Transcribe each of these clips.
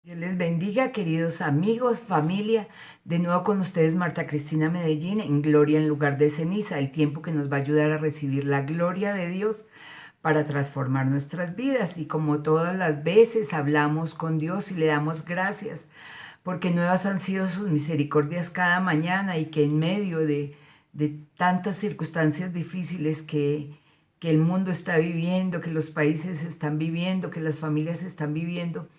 Dios les bendiga, queridos amigos, familia. De nuevo con ustedes, Marta Cristina Medellín, en Gloria en lugar de ceniza, el tiempo que nos va a ayudar a recibir la gloria de Dios para transformar nuestras vidas. Y como todas las veces hablamos con Dios y le damos gracias, porque nuevas han sido sus misericordias cada mañana y que en medio de tantas circunstancias difíciles que el mundo está viviendo, que los países están viviendo, que las familias están viviendo,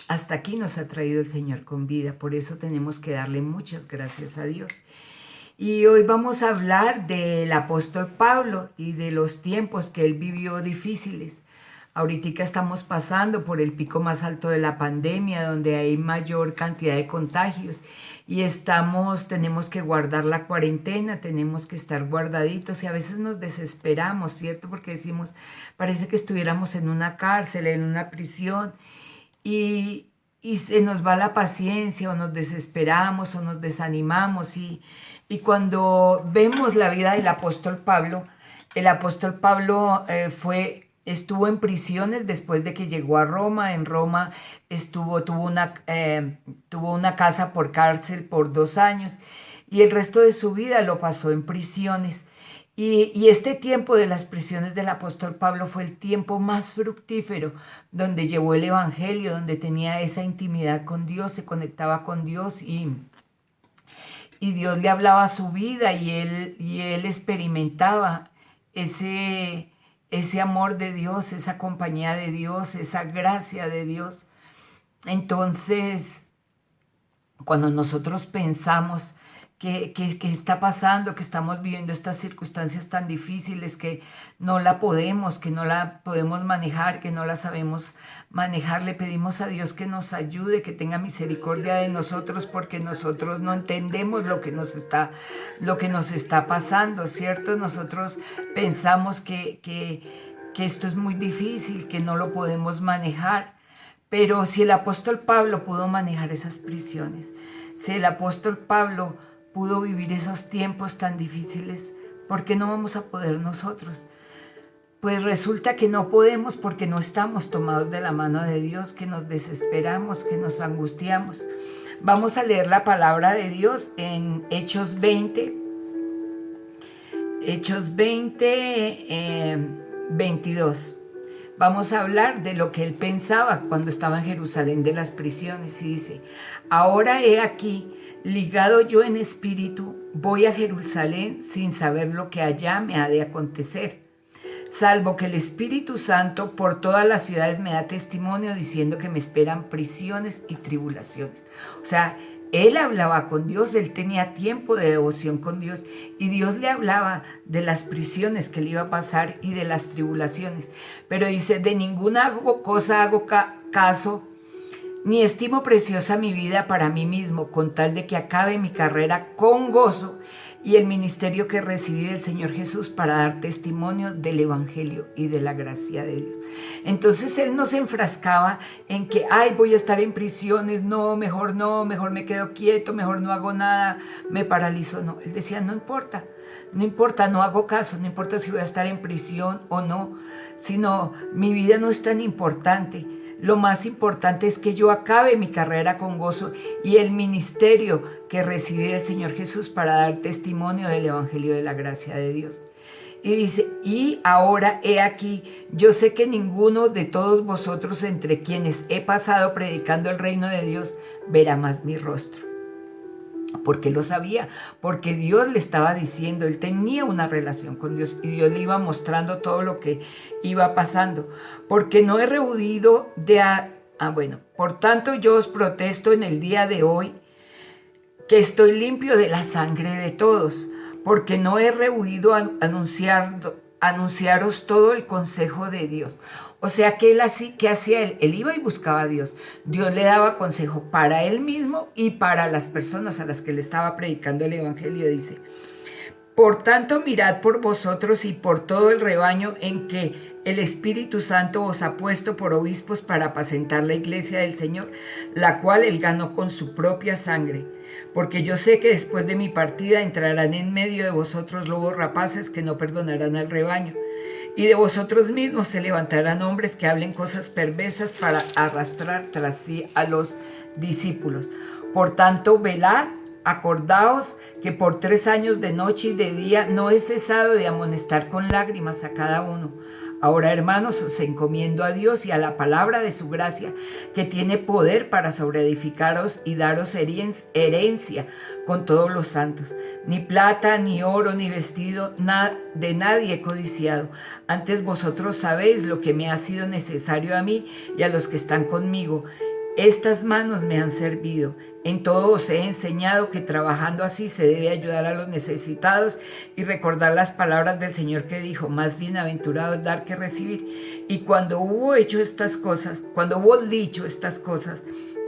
hasta aquí nos ha traído el Señor con vida. Por eso tenemos que darle muchas gracias a Dios. Y hoy vamos a hablar del apóstol Pablo y de los tiempos que él vivió difíciles. Ahorita estamos pasando por el pico más alto de la pandemia, donde hay mayor cantidad de contagios y tenemos que guardar la cuarentena, tenemos que estar guardaditos y a veces nos desesperamos, ¿cierto? Porque decimos, parece que estuviéramos en una cárcel, en una prisión y se nos va la paciencia o nos desesperamos o nos desanimamos y cuando vemos la vida del apóstol Pablo, el apóstol Pablo estuvo en prisiones después de que llegó a Roma. En Roma tuvo una casa por cárcel por 2 años y el resto de su vida lo pasó en prisiones. Y este tiempo de las prisiones del apóstol Pablo fue el tiempo más fructífero, donde llevó el evangelio, donde tenía esa intimidad con Dios, se conectaba con Dios y Dios le hablaba a su vida y él experimentaba ese amor de Dios, esa compañía de Dios, esa gracia de Dios. Entonces, cuando nosotros pensamos que está pasando, que estamos viviendo estas circunstancias tan difíciles, que que no la podemos manejar, que no la sabemos manejar, le pedimos a Dios que nos ayude, que tenga misericordia de nosotros, porque nosotros no entendemos lo que nos está pasando, ¿cierto? Nosotros pensamos que esto es muy difícil, que no lo podemos manejar. Pero si el apóstol Pablo pudo manejar esas prisiones, si el apóstol Pablo pudo vivir esos tiempos tan difíciles, ¿por qué no vamos a poder nosotros? Pues resulta que no podemos porque no estamos tomados de la mano de Dios, que nos desesperamos, que nos angustiamos. Vamos a leer la palabra de Dios en Hechos 20, 22. Vamos a hablar de lo que él pensaba cuando estaba en Jerusalén de las prisiones. Y dice, ahora he aquí, ligado yo en espíritu, voy a Jerusalén sin saber lo que allá me ha de acontecer, salvo que el Espíritu Santo por todas las ciudades me da testimonio diciendo que me esperan prisiones y tribulaciones. O sea, él hablaba con Dios, él tenía tiempo de devoción con Dios y Dios le hablaba de las prisiones que le iba a pasar y de las tribulaciones. Pero dice, de ninguna cosa hago caso, ni estimo preciosa mi vida para mí mismo, con tal de que acabe mi carrera con gozo y el ministerio que recibí del Señor Jesús para dar testimonio del Evangelio y de la gracia de Dios. Entonces él no se enfrascaba en que, ay, voy a estar en prisiones, no, mejor me quedo quieto, mejor no hago nada, me paralizo. No, él decía, no importa, no hago caso, no importa si voy a estar en prisión o no, sino mi vida no es tan importante. Lo más importante es que yo acabe mi carrera con gozo y el ministerio que recibí del Señor Jesús para dar testimonio del Evangelio de la gracia de Dios. Y dice, y ahora he aquí, yo sé que ninguno de todos vosotros entre quienes he pasado predicando el reino de Dios verá más mi rostro. Porque lo sabía, porque Dios le estaba diciendo, él tenía una relación con Dios y Dios le iba mostrando todo lo que iba pasando. Porque no he rehuido por tanto yo os protesto en el día de hoy que estoy limpio de la sangre de todos, porque no he rehuido anunciaros todo el consejo de Dios. O sea que ¿qué hacía él? Él iba y buscaba a Dios. Dios le daba consejo para él mismo y para las personas a las que le estaba predicando el evangelio. Dice, por tanto, mirad por vosotros y por todo el rebaño en que el Espíritu Santo os ha puesto por obispos para apacentar la iglesia del Señor, la cual él ganó con su propia sangre. Porque yo sé que después de mi partida entrarán en medio de vosotros lobos rapaces que no perdonarán al rebaño. Y de vosotros mismos se levantarán hombres que hablen cosas perversas para arrastrar tras sí a los discípulos. Por tanto, velad, acordaos que por 3 años de noche y de día no he cesado de amonestar con lágrimas a cada uno. Ahora, hermanos, os encomiendo a Dios y a la palabra de su gracia, que tiene poder para sobreedificaros y daros herencia con todos los santos. Ni plata, ni oro, ni vestido de nadie he codiciado. Antes vosotros sabéis lo que me ha sido necesario a mí y a los que están conmigo. Estas manos me han servido. En todo os he enseñado que trabajando así se debe ayudar a los necesitados y recordar las palabras del Señor que dijo: más bienaventurado es dar que recibir. Y cuando hubo dicho estas cosas,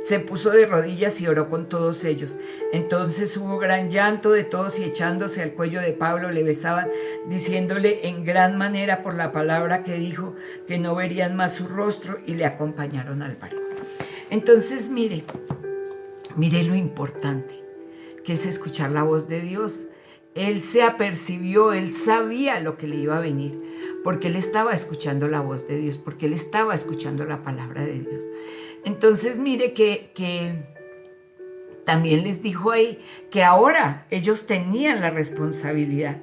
se puso de rodillas y oró con todos ellos. Entonces hubo gran llanto de todos, y echándose al cuello de Pablo le besaban, diciéndole en gran manera por la palabra que dijo que no verían más su rostro, y le acompañaron al barco. Entonces mire lo importante que es escuchar la voz de Dios. Él se apercibió, él sabía lo que le iba a venir, porque él estaba escuchando la voz de Dios, porque él estaba escuchando la palabra de Dios. Entonces mire que también les dijo ahí que ahora ellos tenían la responsabilidad.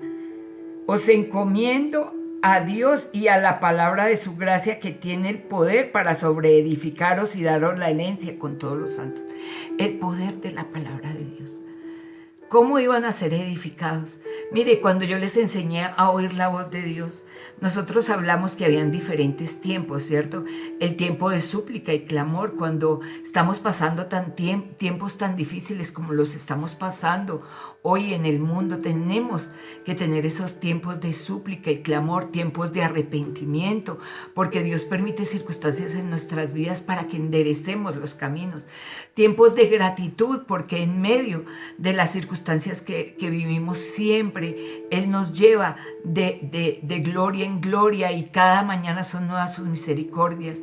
Os encomiendo a Dios y a la palabra de su gracia, que tiene el poder para sobreedificaros y daros la herencia con todos los santos. El poder de la palabra de Dios. ¿Cómo iban a ser edificados? Mire, cuando yo les enseñé a oír la voz de Dios, nosotros hablamos que habían diferentes tiempos, ¿cierto? El tiempo de súplica y clamor, cuando estamos pasando tiempos tan difíciles como los estamos pasando hoy en el mundo. Tenemos que tener esos tiempos de súplica y clamor, tiempos de arrepentimiento, porque Dios permite circunstancias en nuestras vidas para que enderecemos los caminos. Tiempos de gratitud, porque en medio de las circunstancias que vivimos siempre, Él nos lleva de gloria en gloria, y cada mañana son nuevas sus misericordias.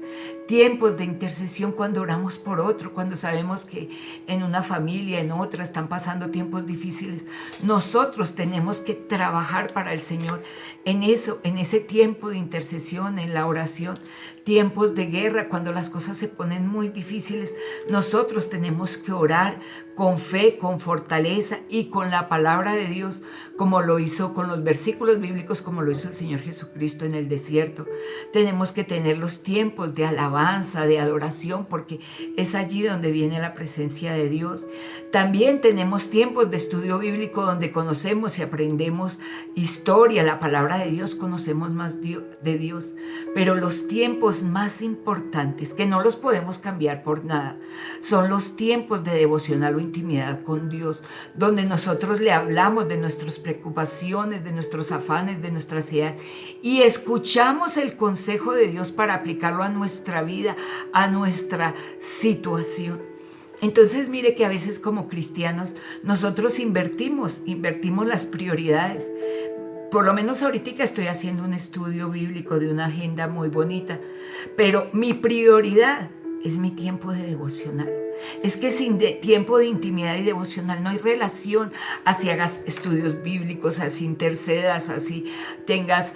Tiempos de intercesión, cuando oramos por otro, cuando sabemos que en una familia, en otra, están pasando tiempos difíciles. Nosotros tenemos que trabajar para el Señor en eso, en ese tiempo de intercesión, en la oración. Tiempos de guerra, cuando las cosas se ponen muy difíciles, nosotros tenemos que orar con fe, con fortaleza y con la palabra de Dios, como lo hizo con los versículos bíblicos, como lo hizo el Señor Jesucristo en el desierto. Tenemos que tener los tiempos de alabanza, de adoración, porque es allí donde viene la presencia de Dios. También tenemos tiempos de estudio bíblico, donde conocemos y aprendemos historia, la palabra de Dios, conocemos más de Dios. Pero los tiempos más importantes, que no los podemos cambiar por nada, son los tiempos de devocional o intimidad con Dios, donde nosotros le hablamos de nuestras preocupaciones, de nuestros afanes, de nuestra ansiedad, y escuchamos el consejo de Dios para aplicarlo a nuestra vida, a nuestra situación. Entonces mire que a veces como cristianos nosotros invertimos las prioridades. Por lo menos ahorita estoy haciendo un estudio bíblico de una agenda muy bonita, pero mi prioridad es mi tiempo de devocional. Es que sin tiempo de intimidad y devocional no hay relación. Así hagas estudios bíblicos, así intercedas, así tengas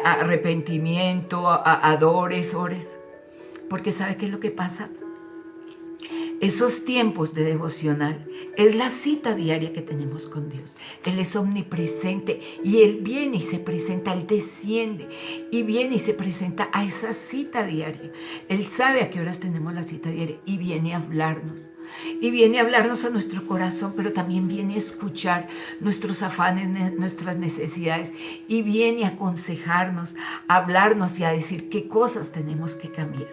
arrepentimiento, adores, ores. Porque ¿sabe qué es lo que pasa? Esos tiempos de devocional es la cita diaria que tenemos con Dios. Él es omnipresente y Él viene y se presenta, Él desciende y viene y se presenta a esa cita diaria. Él sabe a qué horas tenemos la cita diaria y viene a hablarnos. Y viene a hablarnos a nuestro corazón, pero también viene a escuchar nuestros afanes, nuestras necesidades, y viene a aconsejarnos, a hablarnos y a decir qué cosas tenemos que cambiar.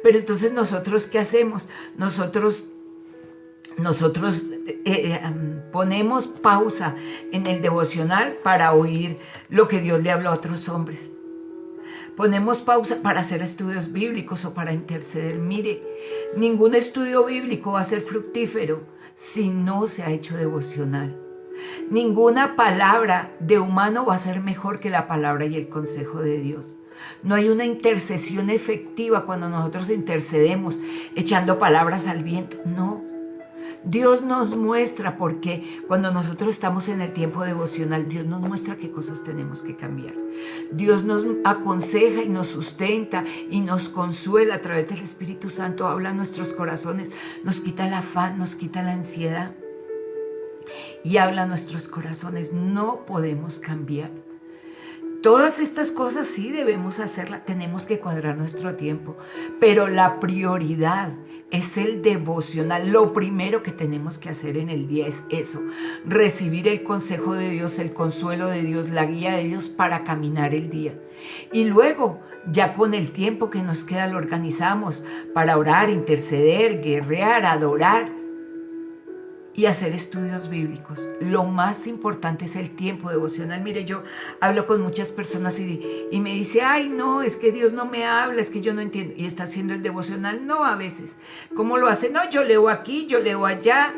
Pero entonces nosotros, ¿qué hacemos? Nosotros ponemos pausa en el devocional para oír lo que Dios le habla a otros hombres. Ponemos pausa para hacer estudios bíblicos o para interceder. Mire, ningún estudio bíblico va a ser fructífero si no se ha hecho devocional. Ninguna palabra de humano va a ser mejor que la palabra y el consejo de Dios. No hay una intercesión efectiva cuando nosotros intercedemos echando palabras al viento. No. Dios nos muestra, porque cuando nosotros estamos en el tiempo devocional, Dios nos muestra qué cosas tenemos que cambiar. Dios nos aconseja y nos sustenta y nos consuela a través del Espíritu Santo, habla a nuestros corazones, nos quita el afán, nos quita la ansiedad y habla a nuestros corazones. No podemos cambiar. Todas estas cosas sí debemos hacerlas, tenemos que cuadrar nuestro tiempo, pero la prioridad es el devocional. Lo primero que tenemos que hacer en el día es eso, recibir el consejo de Dios, el consuelo de Dios, la guía de Dios para caminar el día. Y luego, ya con el tiempo que nos queda, lo organizamos para orar, interceder, guerrear, adorar y hacer estudios bíblicos. Lo más importante es el tiempo devocional. Mire, yo hablo con muchas personas y me dice, ay, no, es que Dios no me habla, es que yo no entiendo. ¿Y está haciendo el devocional? No, a veces. ¿Cómo lo hace? No, yo leo aquí, yo leo allá.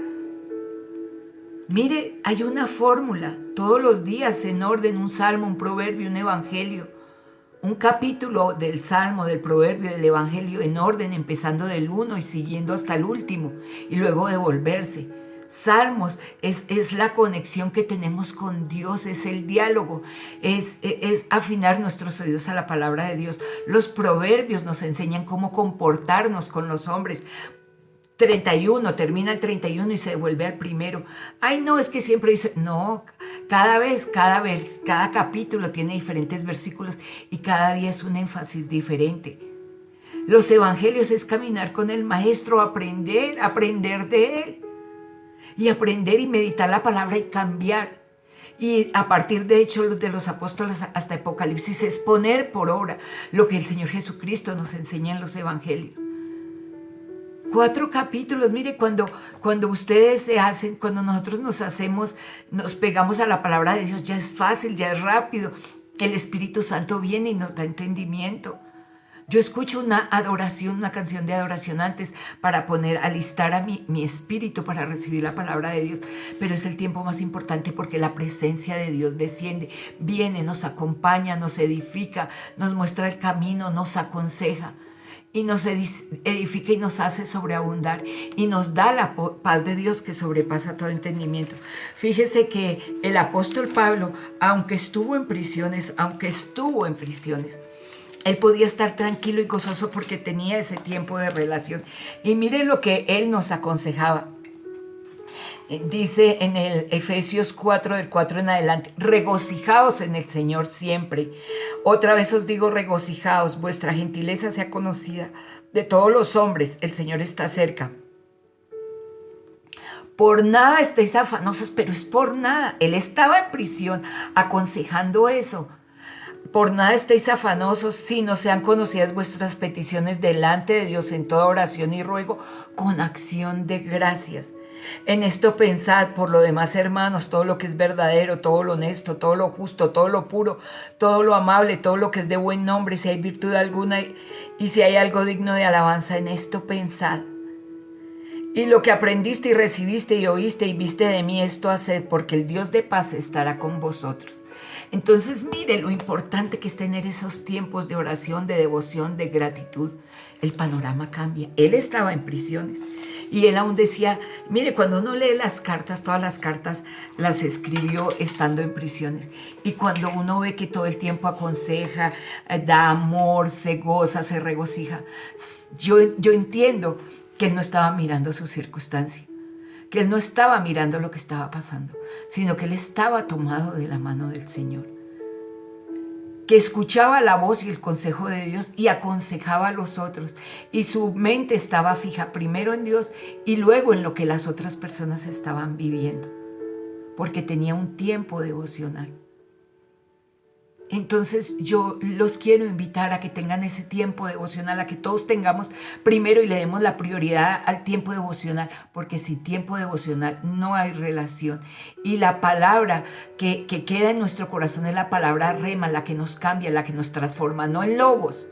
Mire, hay una fórmula. Todos los días en orden, un salmo, un proverbio, un evangelio. Un capítulo del salmo, del proverbio, del evangelio en orden, empezando del 1 y siguiendo hasta el último. Y luego devolverse. Salmos es la conexión que tenemos con Dios, es el diálogo, es afinar nuestros oídos a la palabra de Dios. Los proverbios nos enseñan cómo comportarnos con los hombres. 31, termina el 31 y se devuelve al primero. Ay, no, es que siempre dice, no, cada capítulo tiene diferentes versículos y cada día es un énfasis diferente. Los evangelios es caminar con el maestro, aprender de él. Y aprender y meditar la palabra y cambiar. Y a partir de Hechos de los Apóstoles hasta Apocalipsis es poner por obra lo que el Señor Jesucristo nos enseña en los evangelios. 4 capítulos, mire, cuando ustedes cuando nosotros nos pegamos a la palabra de Dios, ya es fácil, ya es rápido. El Espíritu Santo viene y nos da entendimiento. Yo escucho una canción de adoración antes para alistar a mi espíritu para recibir la palabra de Dios. Pero es el tiempo más importante porque la presencia de Dios desciende, viene, nos acompaña, nos edifica, nos muestra el camino, nos aconseja y nos edifica y nos hace sobreabundar y nos da la paz de Dios que sobrepasa todo entendimiento. Fíjese que el apóstol Pablo, aunque estuvo en prisiones, él podía estar tranquilo y gozoso porque tenía ese tiempo de relación. Y mire lo que él nos aconsejaba. Dice en el Efesios 4, del 4 en adelante, regocijaos en el Señor siempre. Otra vez os digo, regocijaos, vuestra gentileza sea conocida de todos los hombres, el Señor está cerca. Por nada estéis afanosos, pero es por nada. Él estaba en prisión aconsejando eso. Por nada estéis afanosos, sino sean conocidas vuestras peticiones delante de Dios en toda oración y ruego con acción de gracias. En esto pensad, por lo demás, hermanos, todo lo que es verdadero, todo lo honesto, todo lo justo, todo lo puro, todo lo amable, todo lo que es de buen nombre, si hay virtud alguna y si hay algo digno de alabanza, en esto pensad. Y lo que aprendiste y recibiste y oíste y viste de mí, esto haced, porque el Dios de paz estará con vosotros. Entonces, mire lo importante que es tener esos tiempos de oración, de devoción, de gratitud. El panorama cambia. Él estaba en prisiones y él aún decía, mire, cuando uno lee las cartas, todas las cartas las escribió estando en prisiones. Y cuando uno ve que todo el tiempo aconseja, da amor, se goza, se regocija, yo entiendo que él no estaba mirando su circunstancia, que él no estaba mirando lo que estaba pasando, sino que él estaba tomado de la mano del Señor, que escuchaba la voz y el consejo de Dios y aconsejaba a los otros, y su mente estaba fija primero en Dios y luego en lo que las otras personas estaban viviendo, porque tenía un tiempo devocional. Entonces yo los quiero invitar a que tengan ese tiempo devocional, a que todos tengamos primero y le demos la prioridad al tiempo devocional, porque sin tiempo devocional no hay relación. Y la palabra que queda en nuestro corazón es la palabra rema, la que nos cambia, la que nos transforma, no en logos.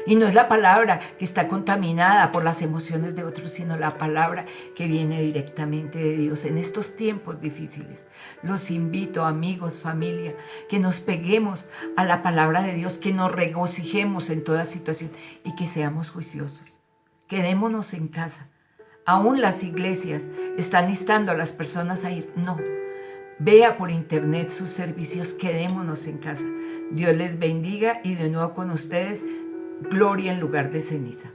Y no es la palabra que está contaminada por las emociones de otros, sino la palabra que viene directamente de Dios. En estos tiempos difíciles, los invito, amigos, familia, que nos peguemos a la palabra de Dios, que nos regocijemos en toda situación y que seamos juiciosos. Quedémonos en casa. Aún las iglesias están instando a las personas a ir. No, vea por internet sus servicios, quedémonos en casa. Dios les bendiga y de nuevo con ustedes, gloria en lugar de ceniza.